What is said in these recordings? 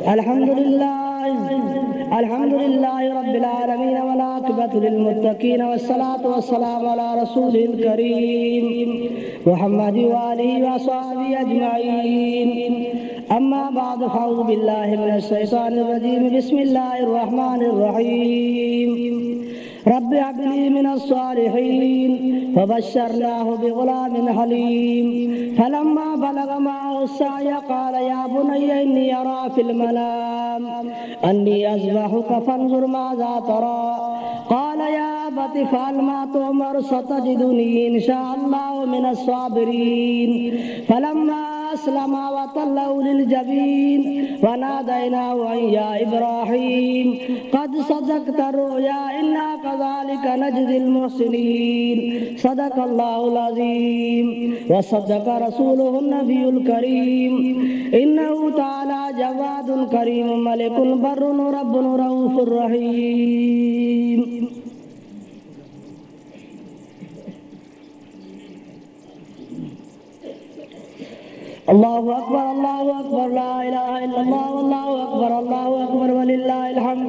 अल्हम्दुलिल्लाह रब्बिल आलमीन वल आक़िबतु लिल मुत्तक़ीन वस्सलातु वस्सलामु अला रसूलिल करीम मुहम्मदि व आलिहि व अस्हाबिहि अजमईन। अम्मा बाद फ़अऊज़ु बिल्लाहि मिनश शैतानिर रजीम। बिस्मिल्लाहिर रहमानिर रहीम। Rabbi हब्ली minus सालिहीन फबश्शरनाहु बिग़ुलामिन haleem. फलम्मा बलग़ मअहु अस्सअय क़ाल या बुनय्य इन्नी अरा फ़िल मनाम अन्नी अज़बहुक फ़न्ज़ुर माज़ा तरा। क़ाल या अबति फ़अल मा तु'मर सतजिदुनी इंशाअल्लाहु मिनस साबिरीन। फलम्मा अस्लमा वतल्लहु लिलजबीन वनादैनाहु अन या इब्राहीम क़द सदक़्ता रुया इन्ना कज़ालिका नजज़िल मुहसिनीन। सदक़ल्लाहुल अज़ीम व सदक़ रसूलुहुन नबियुल करीम। इन्नहु तआला जवादुन करीमुन मलिकुन बर्रुन रब्बुन रऊफ़ुर रहीम। अल्लाहु अकबर ला इलाहा इल्लल्लाह वल्लाहु अकबर वलिल्लाहिल हम्द।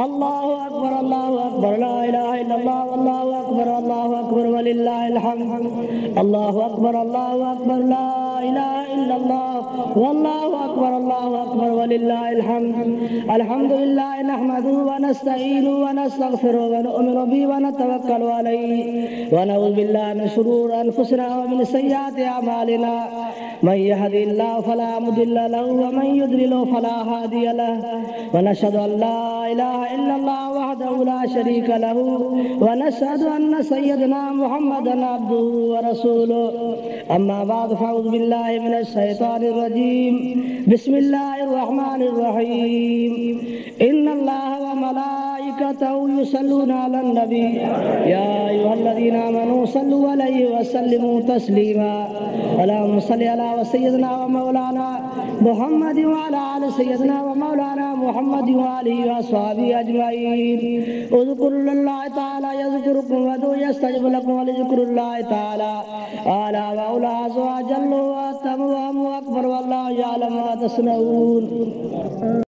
अल्लाहु अकबर ला इलाहा इल्लल्लाह वल्लाहु अकबर वलिल्लाहिल हम्द। अल्लाहु अकबर ला इलाहा इल्लल्लाह वल्लाहु अकबर वलिल्लाहिल हम्द। अल्हम्दुलिल्लाह नहमदुहु व नस्तईनुहु व नस्तगफिरुहु व नु'मिनु बिही व नतवक्कलु अलैहि व नऊज़ु बिल्लाहि मिन शुरूरि अनफुसिना व मिन सय्यिआति अमालिना। मन यहदिल्लाहु फला मुदिल्ल लहु व मन युद्लिलहु फला हादिय लहु। व नशहदु अन ला इलाहा इल्लल्लाह वहदहु ला शरीक लहु व नशहदु अन्न सय्यदना मुहम्मदन अब्दुहु व रसूलुहु। अम्मा बाद फ़अऊज़ु बिल्लाहि मिनश शैतानिर रजीम। बिस्मिल्लाहिर रहमानिर रहीम। इन्नल्लाह व मलाइकतहु युसल्लूना अलन नबी या अय्युहल्लज़ीना आमनू सल्लु अलैहि व सल्लिमू तस्लीमा। अल्लाहुम्मा सल्लि अला सय्यदना व मौलाना मुहम्मद व अला आलि सय्यदना व मौलाना मुहम्मद व आलिहि व अस्हाबिहि अजमईन। उज़्कुरुल्लाह तआला यज़्कुरुकुम वदू यस्तजिब लकुम व लिज़िक्रुल्लाह तआला आला व औला अज़्वा जल्लु व अतम व अकबर वल्लाहु यअलमु मा तस्नऊन।